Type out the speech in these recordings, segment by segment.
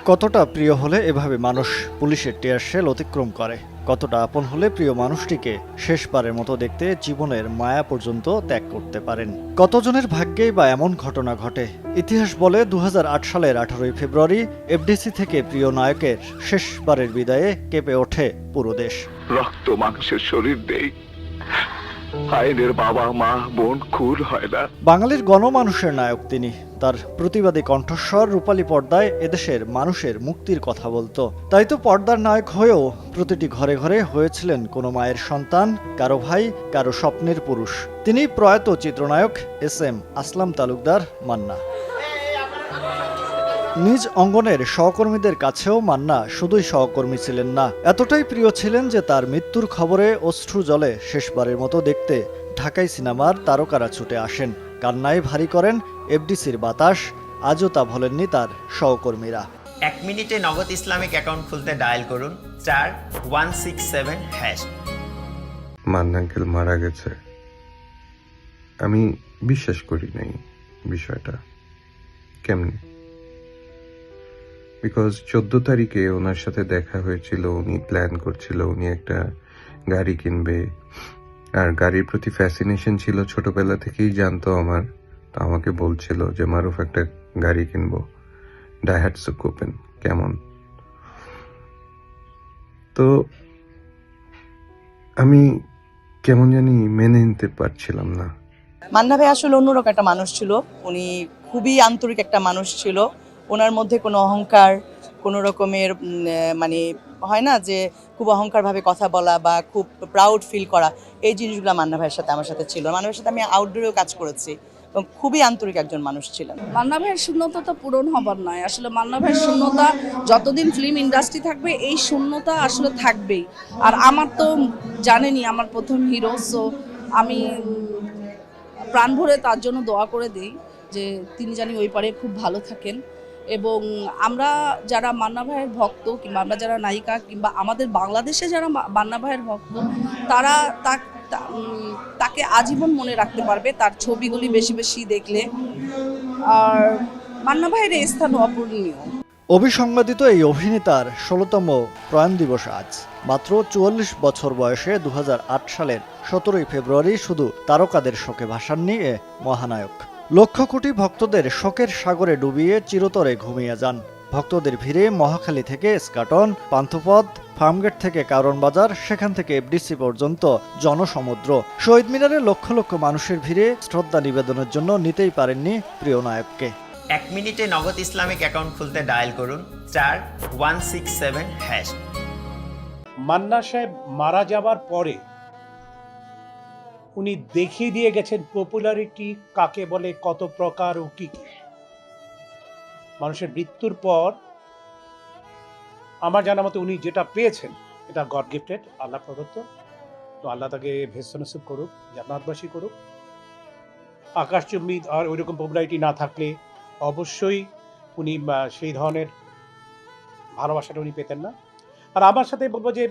কতটা প্রিয় হলে এভাবে মানুষ পুলিশের টিয়ার শেল অতিক্রম করে, কতটা আপন হলে প্রিয় মানুষটিকে শেষবারের মতো দেখতে জীবনের মায়া পর্যন্ত ত্যাগ করতে পারেন। কতজনের ভাগ্যেই বা এমন ঘটনা ঘটে। ইতিহাস বলে ২০০৮ সালের ১৮ই ফেব্রুয়ারি এফডিসি থেকে প্রিয় নায়কের শেষবারের বিদায়ে কেঁপে ওঠে পুরো দেশ। রক্ত মানুষের শরীর নেই, আইনের বাবা মা বোন খুন হয় না। বাঙালির গণমানুষের নায়ক তিনি। তার প্রতিবাদী কণ্ঠস্বর রূপালী পর্দায় এদেশের মানুষের মুক্তির কথা বলতো। তাই তো পর্দার নায়ক হয়েও প্রতিটি ঘরে ঘরে হয়েছিলেন কোনো মায়ের সন্তান, কারো ভাই, কারো স্বপ্নের পুরুষ। তিনি প্রয়াত চিত্রনায়ক SM আসলাম তালুকদার মান্না। নিজ অঙ্গনের সহকর্মীদের কাছেও মান্না শুধুই সহকর্মী ছিলেন না, এতটাই প্রিয় ছিলেন যে তার মৃত্যুর খবরে অশ্রু জলে শেষবারের মতো দেখতে ঢাকাই সিনেমার তারকারা ছুটে আসেন। কান্নায় ভারী করেন এফডিসির বাতাস, আজও তা ভোলেননি তার সহকর্মীরা। 1 মিনিটে নগদ ইসলামিক অ্যাকাউন্ট খুলতে ডায়াল করুন *167#। মান্না আঙ্কেল মারা গেছে, আমি বিশ্বাস করি নাই বিষয়টা। কেমনে? বিকজ 14 তারিখে ওনার সাথে দেখা হয়েছিল, উনি প্ল্যান করছিল উনি একটা গাড়ি কিনবে, আর গাড়ির প্রতি ফ্যাসিনেশন ছিল, ছোটবেলা থেকেই জানতো আমার। তো আমাকে বলছিল যে মারুফ একটা গাড়ি কিনবো, ডাইহাটসু কোপেন, কেমন? তো আমি কেমন জানি মেনে নিতে পারছিলাম না। মান্না ভাই আসলে অন্যরকম একটা মানুষ ছিল। উনি খুবই আন্তরিক একটা মানুষ ছিল। ওনার মধ্যে কোনো অহংকার, কোনো রকমের মানে হয় না যে খুব অহংকারভাবে কথা বলা বা খুব প্রাউড ফিল করা, এই জিনিসগুলো মান্না ভাইয়ের সাথে আমার সাথে ছিল। মান্না ভাইয়ের সাথে আমি আউটডোরেও কাজ করেছি এবং খুবই আন্তরিক একজন মানুষ ছিলেন। মান্না ভাইয়ের শূন্যতা তো পূরণ হবার নয়। আসলে মান্না ভাইয়ের শূন্যতা যতদিন ফিল্ম ইন্ডাস্ট্রি থাকবে, এই শূন্যতা আসলে থাকবেই। আর আমার তো জানেনই, আমার প্রথম হিরো, সো আমি প্রাণ ভরে তার জন্য দোয়া করে দিই যে তিনি জানি ওই পারে খুব ভালো থাকেন। এবং আমরা যারা মান্না ভাইয়ের ভক্ত, কিংবা আমরা যারা নায়িকা, কিংবা আমাদের বাংলাদেশে যারা মান্না ভাইয়ের ভক্ত, তারা তাকে আজীবন মনে রাখতে পারবে তার ছবিগুলি বেশি বেশি দেখলে। আর মান্না ভাইয়ের এই স্থান অপূরণীয়। অবিসংবাদিত এই অভিনেতার 16তম প্রয়াণ দিবস আজ। মাত্র 44 বছর বয়সে 2008 সালের 17ই ফেব্রুয়ারি শুধু তারকাদের শোকে ভাসাননি এ মহানায়ক। লক্ষ কোটি ভক্তদের শোকের সাগরে ডুবিয়ে চিরতরে ঘুমিয়ে যান। ভক্তদের ভিড়ে মহাখালী থেকে ইস্কাটন, পান্থপথ, ফার্মগেট থেকে কারণ বাজার, সেখান থেকে এফডিসি পর্যন্ত জনসমুদ্র। শহীদ মিনারে লক্ষ লক্ষ মানুষের ভিড়ে শ্রদ্ধা নিবেদনের জন্য নিতেই পারেননি প্রিয় নায়ককে। 1 মিনিটে নগদ ইসলামিক অ্যাকাউন্ট খুলতে ডায়াল করুন *167#। মান্না সাহেব মারা যাবার পরে উনি দেখিয়ে দিয়ে গেছেন পপুলারিটি কাকে বলে, কত প্রকার ও কি কি। মানুষের মৃত্যুর পর আমার জানা মতে উনি যেটা পেয়েছেন এটা গড গিফটেড, আল্লাহ প্রদত্ত। তো আল্লাহ তাকে ভেস্ত নসিব করুক, জান্নাতবাসী করুক। আকাশচুম্বী আর ওইরকম পপুলারিটি না থাকলে অবশ্যই উনি সেই ধরনের ভালোবাসাটা উনি পেতেন না। আর আমার সাথে বলবো যে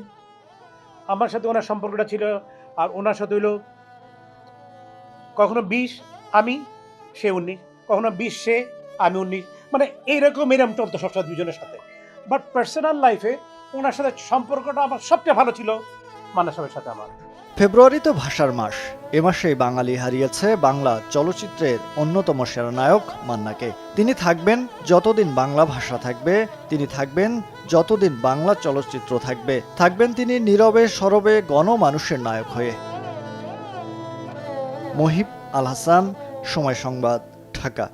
আমার সাথে ওনার সম্পর্কটা ছিল, আর ওনার সাথে হইল কখনো 20 আমি, সে 19, কখনো 20 সে, আমি 19, মানে এরকম চলতো সবসময় দুজনের সাথে। বাট পার্সোনাল লাইফে ওনার সাথে সম্পর্কটা আমার সবচেয়ে ভালো ছিল মান্না সাহেবের সাথে আমার। ফেব্রুয়ারি তো ভাষার মাস। এ মাসেই বাঙালি হারিয়েছে বাংলা চলচ্চিত্রের অন্যতম সেরা নায়ক মান্নাকে। তিনি থাকবেন যতদিন বাংলা ভাষা থাকবে, তিনি থাকবেন যতদিন বাংলা চলচ্চিত্র থাকবে, থাকবেন তিনি নীরবে সরবে গণমানুষের নায়ক হয়ে। মহিব আল হাসান, সময় সংবাদ, ঢাকা।